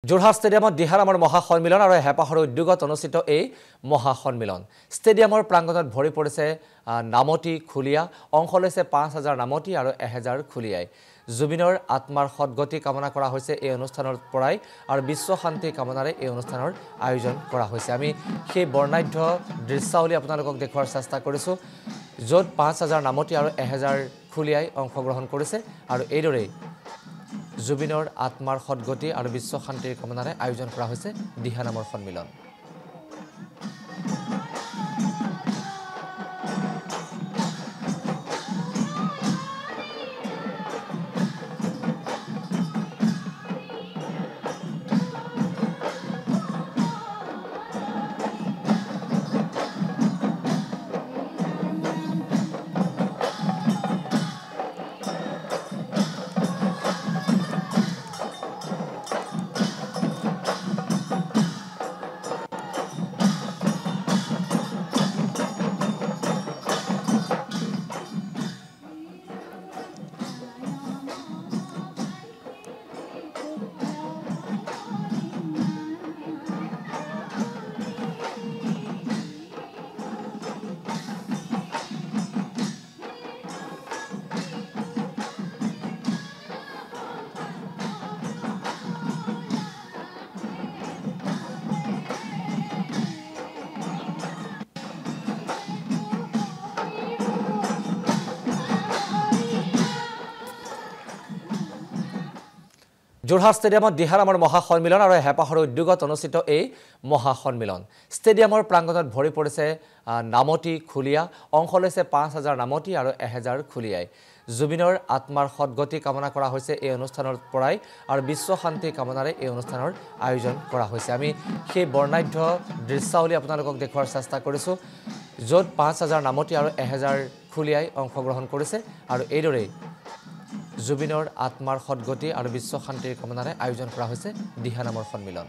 যোৰহাট ষ্টেডিয়ামত দিহানামৰ মহাসন্মিলন আৰু হেপাহৰ উদ্যোগত অনুষ্ঠিত এই মহাসন্মিলন ষ্টেডিয়ামৰ প্ৰাংগণত ভৰি পৰিছে নামতি খুলিয়া অংশ লৈছে ৫,০০০ নামতি আৰু ১,০০০ খুলিয়াই জুবিনৰ আত্মাৰ সদগতি কামনা কৰা হৈছে এই অনুষ্ঠানৰ পৰাই আৰু বিশ্ব শান্তি কামনাৰে এই অনুষ্ঠানৰ আয়োজন কৰা হৈছে আমি সেই বৰ্ণাঢ্য দৃশ্যাৱলী আপোনালোকক দেখুৱাৰ চেষ্টা কৰিছো য'ত ৫,০০০ নামতি আৰু ১,০০০ খুলিয়াই অংশগ্ৰহণ কৰিছে আৰু এইদৰে জুবিনৰ আত্মাৰ সদগতি আৰু বিশ্ব শান্তিৰ কামনাৰে আয়োজন কৰা হৈছে দিহানামৰ সন্মিলন যোৰহাট ষ্টেডিয়ামত দিহানামৰ মহাসন্মিলন আৰু হেপাহৰ উদ্যোগত অনুষ্ঠিত এই মহাসন্মিলন ষ্টেডিয়ামৰ প্ৰাংগণত ভৰি পৰিছে নামতি খুলিয়া অংশ লৈছে ৫,০০০ নামতি আৰু ১,০০০ খুলিয়াই জুবিনৰ আত্মাৰ সদগতি কামনা কৰা হৈছে এই অনুষ্ঠানৰ পৰাই আৰু বিশ্ব শান্তি কামনাৰে এই অনুষ্ঠানৰ আয়োজন কৰা হৈছে আমি সেই বৰ্ণাঢ্য দৃশ্যাৱলী আপোনালোকক দেখুৱাৰ চেষ্টা কৰিছো য'ত ৫,০০০ নামতি আৰু ১,০০০ খুলিয়াই অংশগ্ৰহণ কৰিছে আৰু এইদৰে জুবিনৰ আত্মাৰ সদগতি আৰু বিশ্ব শান্তিৰ কামনাৰে আয়োজন কৰা হৈছে দিহানামৰ সন্মিলন